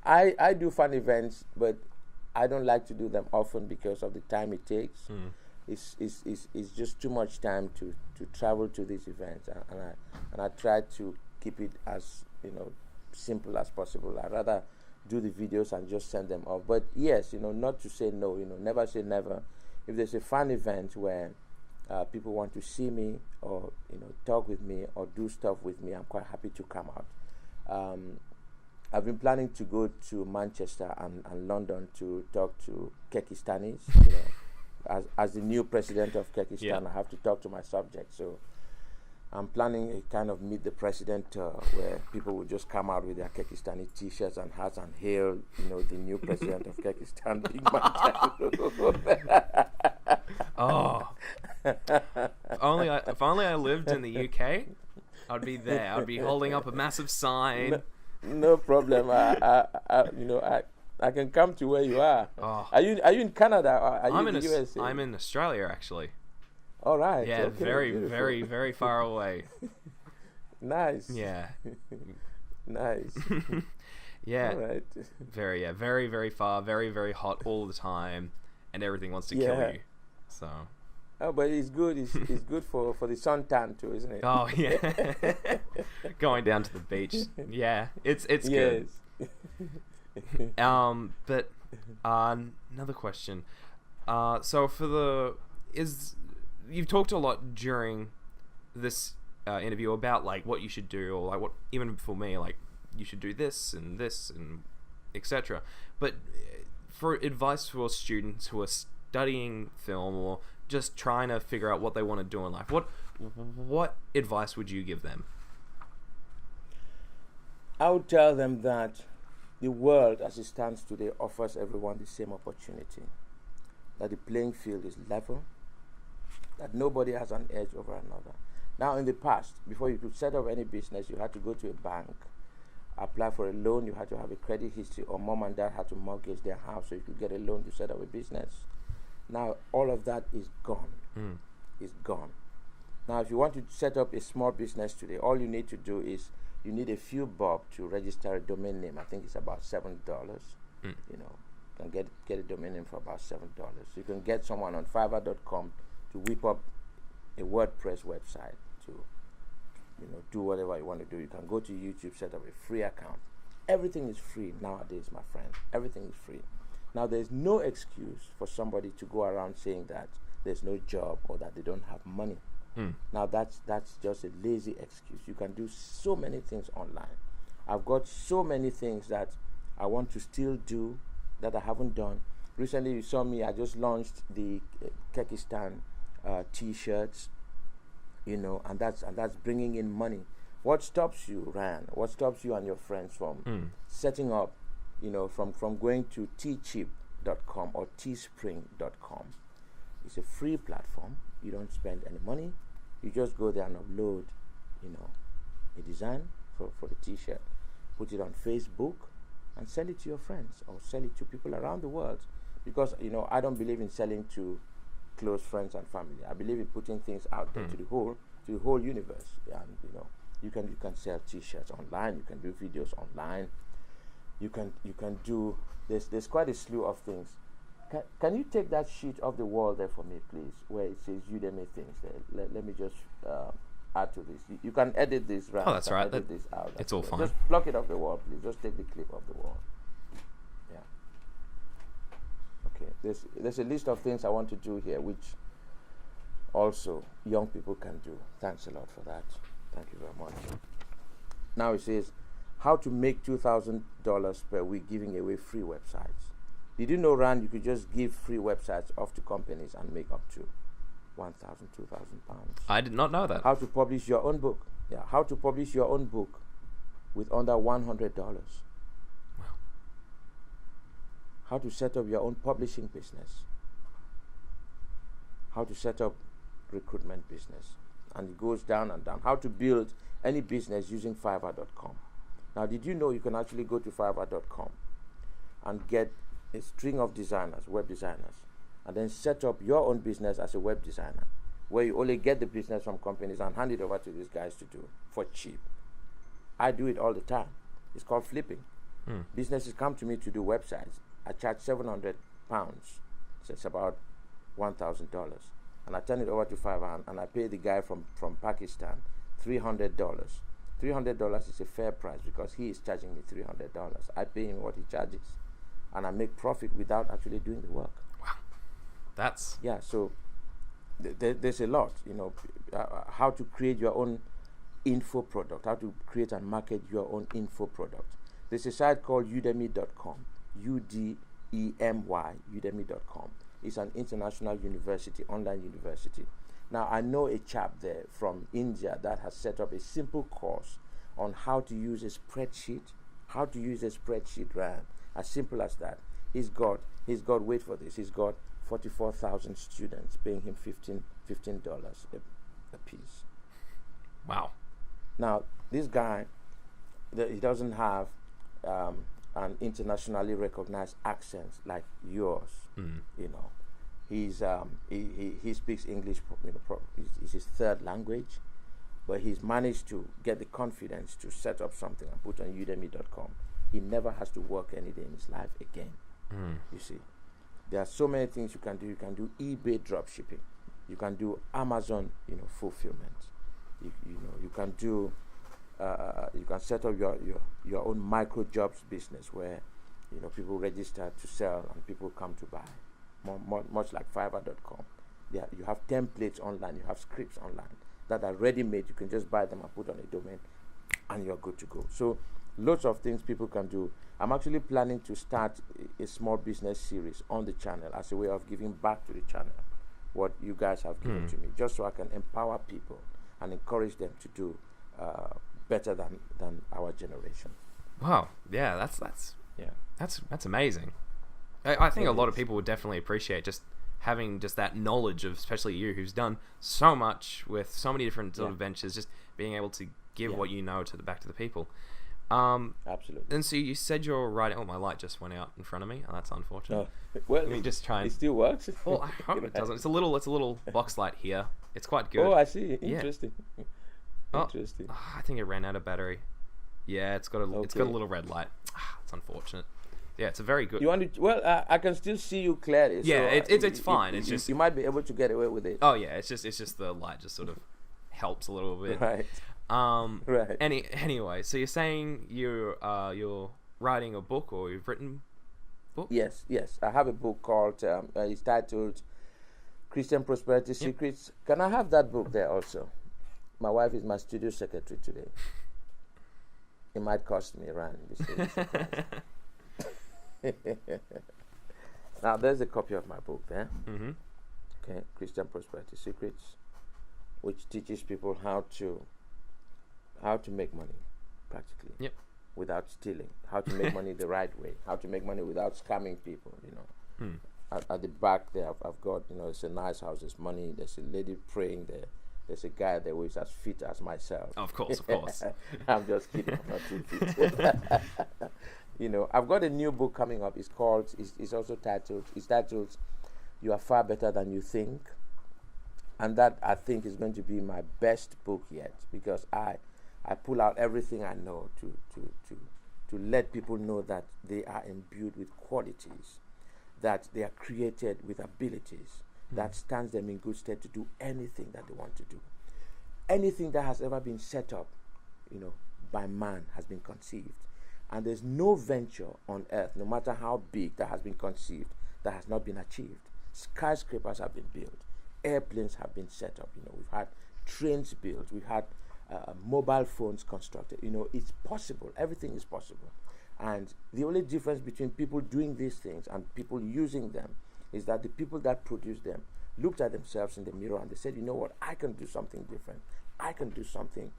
I do fun events, but I don't like to do them often because of the time it takes. It's just too much time to travel to these events, and I try to keep it as simple as possible. I rather do the videos and just send them off. But yes, not to say no. Never say never. If there's a fun event where people want to see me or talk with me or do stuff with me, I'm quite happy to come out. I've been planning to go to Manchester and London to talk to Kyrgyzstanis. As the new president of Kyrgyzstan, I have to talk to my subjects. So I'm planning a kind of meet the president where people will just come out with their Kyrgyzstani T-shirts and hats and hail, the new president of Kyrgyzstan, Big Man. Oh, if only I lived in the UK, I'd be there. I'd be holding up a massive sign. No problem. I can come to where you are. Oh. Are you in Canada or are I'm you in the USA? I'm in Australia, actually. All right. Yeah, okay, very, beautiful. very, very far away. Nice. Yeah. Nice. Yeah. All right. Very, very far, very, very hot all the time, and everything wants to kill you. So. Oh, but it's good. It's good for the suntan too, isn't it? Oh yeah. Going down to the beach. Yeah, it's good. But another question. So you've talked a lot during this interview about like what you should do, or like what, even for me, like you should do this and etc. But for advice for students who are studying film or just trying to figure out what they want to do in life, what advice would you give them? I would tell them that the world as it stands today offers everyone the same opportunity, that the playing field is level, that nobody has an edge over another. Now, in the past, before you could set up any business, you had to go to a bank, apply for a loan, you had to have a credit history, or mom and dad had to mortgage their house so you could get a loan to set up a business. Now, all of that is gone. It's gone. Now, if you want to set up a small business today, all you need to do is you need a few bob to register a domain name. I think it's about $7. You can get a domain name for about $7. You can get someone on Fiverr.com to whip up a WordPress website to do whatever you want to do. You can go to YouTube, set up a free account. Everything is free nowadays, my friend. Everything is free. Now, there's no excuse for somebody to go around saying that there's no job or that they don't have money. Now, that's just a lazy excuse. You can do so many things online. I've got so many things that I want to still do that I haven't done. Recently, you saw me, I just launched the Kyrgyzstan T-shirts, and that's bringing in money. What stops you, Ryan? What stops you and your friends from setting up, from going to teacheap.com or teespring.com? It's a free platform. You don't spend any money. You just go there and upload, a design for the T-shirt, put it on Facebook, and sell it to your friends or sell it to people around the world. Because I don't believe in selling to close friends and family. I believe in putting things out there to the whole universe. And you can sell T-shirts online. You can do videos online. You can do. There's quite a slew of things. Can you take that sheet off the wall there for me, please, where it says Udemy things there? Let me just add to this. You can edit this, right? Oh, that's right. Edit this out. It's all fine. Just pluck it off the wall, please. Just take the clip off the wall. Yeah. Okay. There's a list of things I want to do here, which also young people can do. Thanks a lot for that. Thank you very much. Now it says, how to make $2,000 per week giving away free websites. Did you know, Rand, you could just give free websites off to companies and make up to 1,000, 2,000 pounds? I did not know that. How to publish your own book. Yeah, how to publish your own book with under $100. Wow. How to set up your own publishing business. How to set up recruitment business. And it goes down and down. How to build any business using Fiverr.com. Now, did you know you can actually go to Fiverr.com and get a string of designers, web designers, and then set up your own business as a web designer, where you only get the business from companies and hand it over to these guys to do for cheap. I do it all the time. It's called flipping. Businesses come to me to do websites. I charge £700, so it's about $1,000, and I turn it over to Fiverr, and I pay the guy from Pakistan $300. $300 is a fair price because he is charging me $300. I pay him what he charges, and I make profit without actually doing the work. Wow, that's So there's a lot, how to create your own info product, how to create and market your own info product. There's a site called Udemy.com, UDEMY, Udemy.com. It's an international university, online university. Now, I know a chap there from India that has set up a simple course on how to use a spreadsheet. How to use a spreadsheet, right? As simple as that. He's got, wait for this, he's got 44,000 students paying him $15 a piece. wow. Now, this guy, he doesn't have an internationally recognized accent like yours, He's he speaks English, it's his third language, but he's managed to get the confidence to set up something and put on Udemy.com. He never has to work any day in his life again. You see, there are so many things you can do. You can do eBay drop shipping. You can do Amazon, fulfillment. You can do. You can set up your own micro jobs business where, people register to sell and people come to buy. Much like Fiverr.com. You have templates online, you have scripts online that are ready-made. You can just buy them and put on a domain, and you're good to go. So, lots of things people can do. I'm actually planning to start a small business series on the channel as a way of giving back to the channel what you guys have given to me, just so I can empower people and encourage them to do better than our generation. Wow. Yeah, that's amazing. I think a lot of people would definitely appreciate just having just that knowledge of, especially you, who's done so much with so many different sort of ventures, just being able to give what you know back to the people. Absolutely. And so you said you're writing. Oh, my light just went out in front of me. Oh, that's unfortunate. Well, let me just try and. It still works. Well, I hope it doesn't. It's a little box light here. It's quite good. Oh, I see. Interesting. Interesting. I think it ran out of battery. Yeah, it's got a little red light. It's unfortunate. Yeah, it's a very good. You want to? Well, I can still see you clearly. Yeah, so it's fine. It's just you might be able to get away with it. Oh yeah, it's just the light just sort of helps a little bit. Right. Right. Anyway, so you're saying you're writing a book, or you've written a book? Yes. I have a book called. It's titled Christian Prosperity Secrets. Can I have that book there also? My wife is my studio secretary today. It might cost me around. Now there's a copy of my book there. Okay, Christian Prosperity Secrets, which teaches people how to make money practically, without stealing, how to make money the right way, how to make money without scamming people. At the back there, I've got, it's a nice house. There's money. There's a lady praying there. There's a guy there who is as fit as myself. Of course. I'm just kidding. I'm not too fit. I've got a new book coming up. It's also titled You Are Far Better Than You Think. And that, I think, is going to be my best book yet, because I pull out everything I know to let people know that they are imbued with qualities, that they are created with abilities that stands them in good stead to do anything that they want to do. Anything that has ever been set up, by man has been conceived. And there's no venture on earth, no matter how big, that has been conceived that has not been achieved. Skyscrapers have been built. Airplanes have been set up. We've had trains built. We've had mobile phones constructed. It's possible. Everything is possible. And the only difference between people doing these things and people using them is that the people that produce them looked at themselves in the mirror and they said, you know what, I can do something different. I can do something,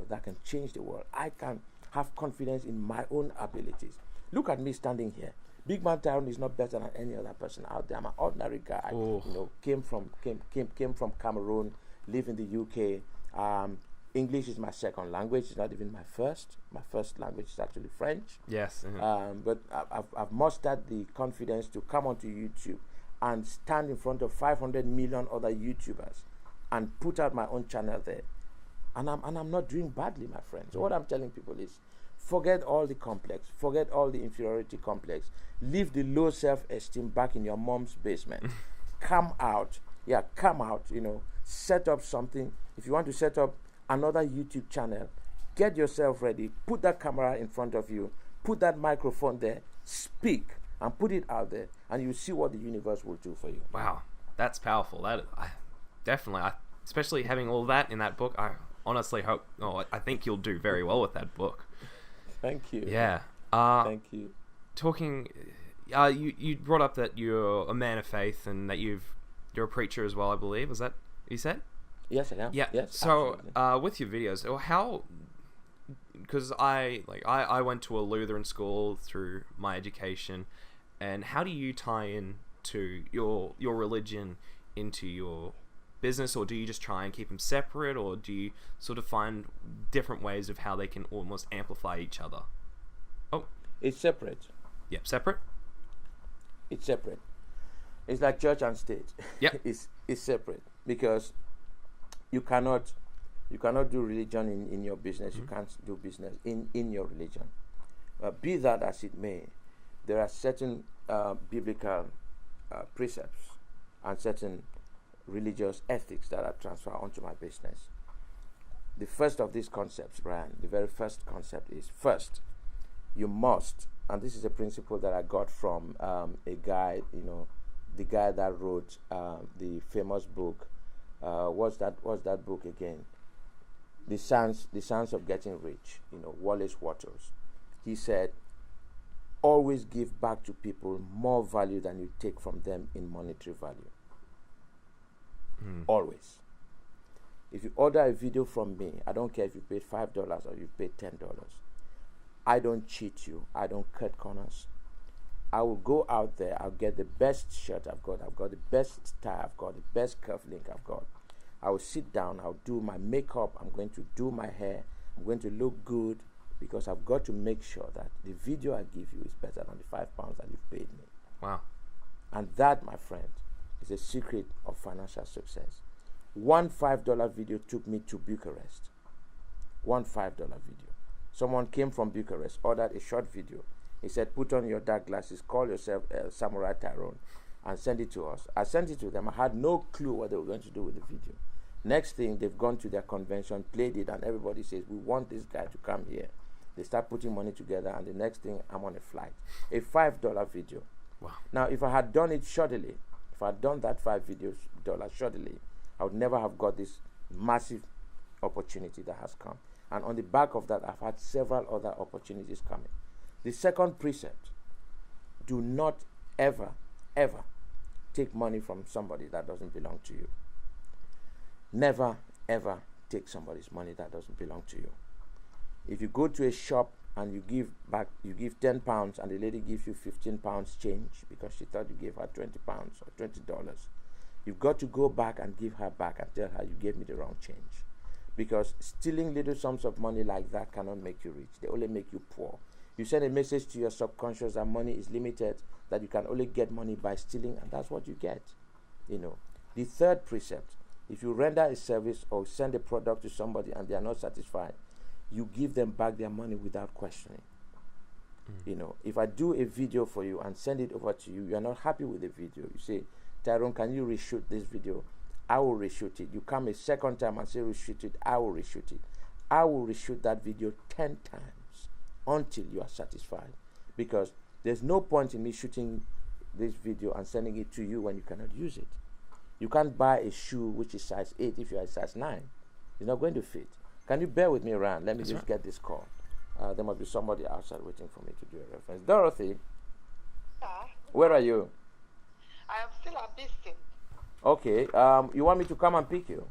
that can change the world. I can have confidence in my own abilities. Look at me standing here. Big Man Tyrone is not better than any other person out there. I'm an ordinary guy. Came from Cameroon, live in the UK. English is my second language. It's not even my first. My first language is actually French. Yes. But I've mustered the confidence to come onto YouTube and stand in front of 500 million other YouTubers and put out my own channel there. And I'm not doing badly, my friends. So what I'm telling people is, forget all the complex, forget all the inferiority complex, leave the low self-esteem back in your mom's basement. Come out, set up something. If you want to set up another YouTube channel, get yourself ready, put that camera in front of you, put that microphone there, speak, and put it out there, and you'll see what the universe will do for you. Wow, that's powerful. Definitely, especially having all that in that book, I honestly hope, I think you'll do very well with that book. Thank you. Yeah. Thank you. Talking, you brought up that you're a man of faith and that you're a preacher as well, I believe. Was that you said? Yes, I am. Yeah. Yes, so, with your videos, because I went to a Lutheran school through my education, and how do you tie in to your religion into your business, or do you just try and keep them separate, or do you sort of find different ways of how they can almost amplify each other? Oh, it's separate. Yep, separate. It's separate. It's like church and state. Yep. It's separate, because you cannot do religion in your business. You can't do business in your religion. Be that as it may, there are certain biblical precepts and certain religious ethics that are transferred onto my business. The first of these concepts, Brian, the very first concept is, first, you must, and this is a principle that I got from a guy, the guy that wrote the famous book, what's that book again? The Science of Getting Rich, Wallace Wattles. He said, always give back to people more value than you take from them in monetary value. Always. If you order a video from me, I don't care if you paid $5 or you paid $10. I don't cheat you. I don't cut corners. I will go out there. I'll get the best shirt I've got. I've got the best tie. I've got the best cuff link I've got. I will sit down. I'll do my makeup. I'm going to do my hair. I'm going to look good, because I've got to make sure that the video I give you is better than the £5 that you've paid me. Wow. And that, my friend, is a secret of financial success. One $5 video took me to Bucharest. One $5 video. Someone came from Bucharest, ordered a short video. He said, put on your dark glasses, call yourself Samurai Tyrone, and send it to us. I sent it to them. I had no clue what they were going to do with the video. Next thing, they've gone to their convention, played it, and everybody says, we want this guy to come here. They start putting money together, and the next thing, I'm on a flight. A $5 video. Wow. Now, if I had done it shoddily, if I had done that $5 shoddily, I would never have got this massive opportunity that has come. And on the back of that, I've had several other opportunities coming. The second precept, do not ever, ever take money from somebody that doesn't belong to you. Never, ever take somebody's money that doesn't belong to you. If you go to a shop and you give 10 pounds and the lady gives you 15 pounds change because she thought you gave her 20 pounds or $20, you've got to go back and give her back and tell her you gave me the wrong change. Because stealing little sums of money like that cannot make you rich. They only make you poor. You send a message to your subconscious that money is limited, that you can only get money by stealing, and that's what you get. The third precept, if you render a service or send a product to somebody and they are not satisfied, you give them back their money without questioning. If I do a video for you and send it over to you, you are not happy with the video. You say, Tyrone, can you reshoot this video? I will reshoot it. You come a second time and say reshoot it, I will reshoot it. I will reshoot that video 10 times until you are satisfied. Because there's no point in me shooting this video and sending it to you when you cannot use it. You can't buy a shoe which is size 8 if you are size 9. It's not going to fit. Can you bear with me, Ryan? Let me just get this call. There must be somebody outside waiting for me to do a reference. Dorothy, where are you? I am still at Biston. Okay. You want me to come and pick you?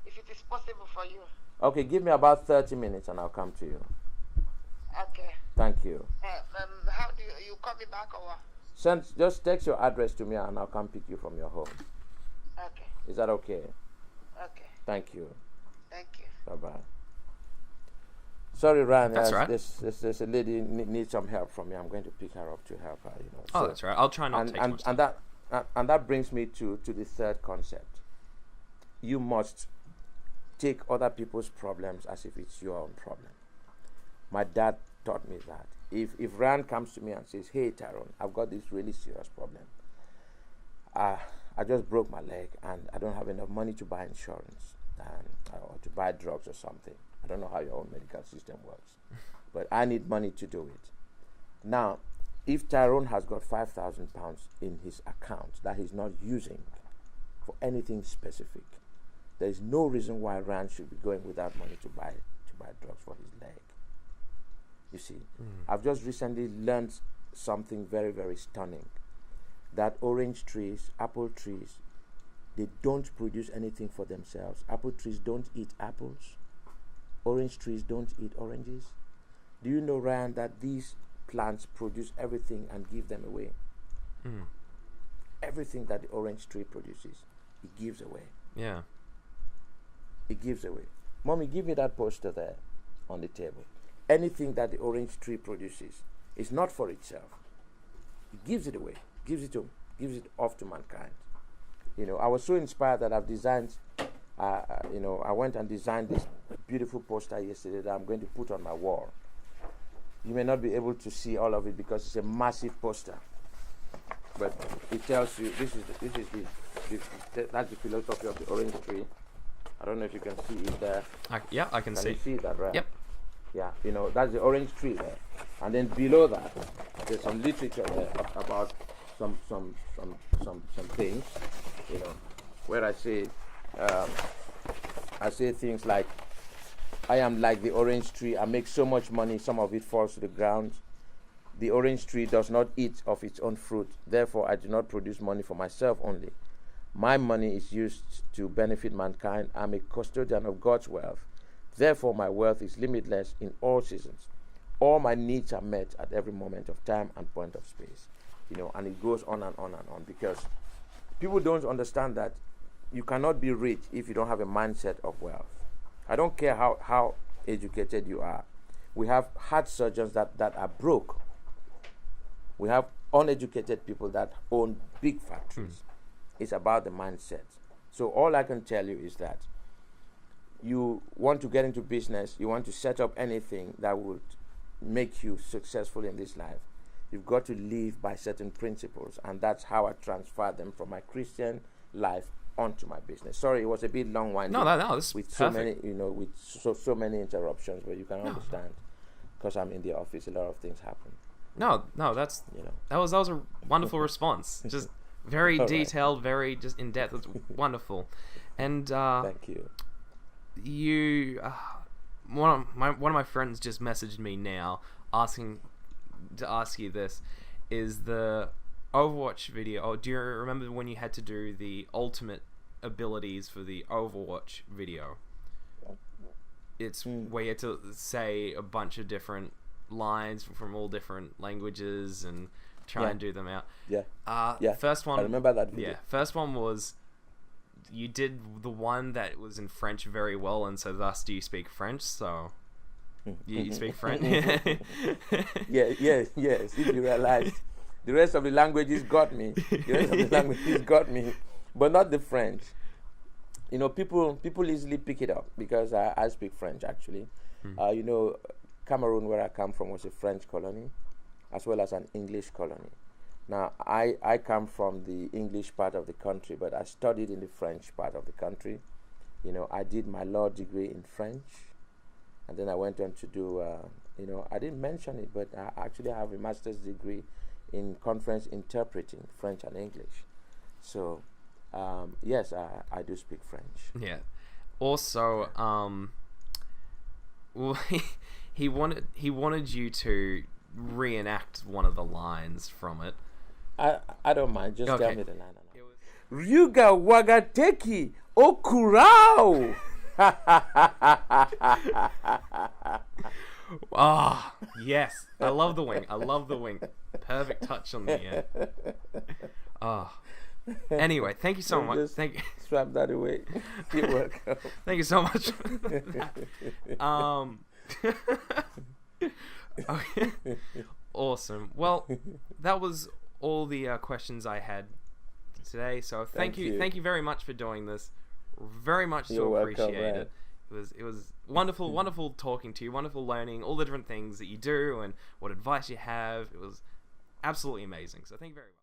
If it is possible for you. Okay, give me about 30 minutes and I'll come to you. Okay. Thank you. How do you call me back or what? Just text your address to me and I'll come pick you from your home. Okay. Is that okay? Okay. Thank you. Thank you. Bye-bye. Sorry, Ryan. That's right. There's a lady needs some help from me. I'm going to pick her up to help her. Oh, that's right. I'll try not to take much time. And that brings me to the third concept. You must take other people's problems as if it's your own problem. My dad taught me that. If Ryan comes to me and says, "Hey, Tyrone, I've got this really serious problem. I just broke my leg and I don't have enough money to buy insurance or to buy drugs or something. I don't know how your own medical system works, but I need money to do it." Now, if Tyrone has got £5,000 in his account that he's not using for anything specific, there is no reason why Ryan should be going without money to buy drugs for his leg. You see, I've just recently learned something very, very stunning. That orange trees, apple trees, they don't produce anything for themselves. Apple trees don't eat apples. Orange trees don't eat oranges. Do you know, Ryan, that these plants produce everything and give them away? Everything that the orange tree produces, it gives away. Yeah. It gives away. Mommy, give me that poster there on the table. Anything that the orange tree produces is not for itself. It gives it away. Gives it off to mankind. I was so inspired that I've designed. I went and designed this beautiful poster yesterday that I'm going to put on my wall. You may not be able to see all of it because it's a massive poster, but it tells you that's the philosophy of the orange tree. I don't know if you can see it there. Yeah, I can see. You see that, right? Yep. Yeah, that's the orange tree there, and then below that, there's some literature there about some things, where I say things like, "I am like the orange tree. I make so much money, some of it falls to the ground. The orange tree does not eat of its own fruit. Therefore, I do not produce money for myself only. My money is used to benefit mankind. I'm a custodian of God's wealth. Therefore, my wealth is limitless in all seasons. All my needs are met at every moment of time and point of space." And it goes on and on and on, because people don't understand that you cannot be rich if you don't have a mindset of wealth. I don't care how educated you are. We have heart surgeons that are broke. We have uneducated people that own big factories. It's about the mindset. So all I can tell you is that you want to get into business, you want to set up anything that would make you successful in this life, you've got to live by certain principles, and that's how I transfer them from my Christian life onto my business. Sorry, it was a bit long-winded. No, this is with perfect. so many, with so many interruptions, but you can understand, because I'm in the office, a lot of things happen. No, that's that was a wonderful response. Just very detailed, very just in depth. It's wonderful, and thank you. One of my friends just messaged me now asking to ask you this: is the Overwatch video? Oh, do you remember when you had to do the ultimate abilities for the Overwatch video? It's where you had to say a bunch of different lines from all different languages and try and do them out. Yeah. First one. I remember that video. Yeah. First one was you did the one that was in French very well, and so thus do you speak French? So you speak French. Yes. If you realize, the rest of the languages got me. But not the French. People easily pick it up because I speak French actually. Cameroon, where I come from, was a French colony, as well as an English colony. Now, I come from the English part of the country, but I studied in the French part of the country. I did my law degree in French, and then I went on to do, I didn't mention it, but I actually have a master's degree in conference interpreting French and English. So, yes, I do speak French. Yeah. Also, well, he wanted you to reenact one of the lines from it. I don't mind. Just Okay. tell me the line. Ryuga wagateki okurao. Ah, yes. I love the wing. I love the wing. Perfect touch on the end. Ah. Anyway, thank you so much. Just Thank you. Swap that away. You're welcome. Thank you so much. Okay. Awesome. Well, that was all the questions I had today. So thank you very much for doing this. Very much You're to welcome, appreciate man. it. It was wonderful talking to you, wonderful learning all the different things that you do and what advice you have. It was absolutely amazing. So thank you very much.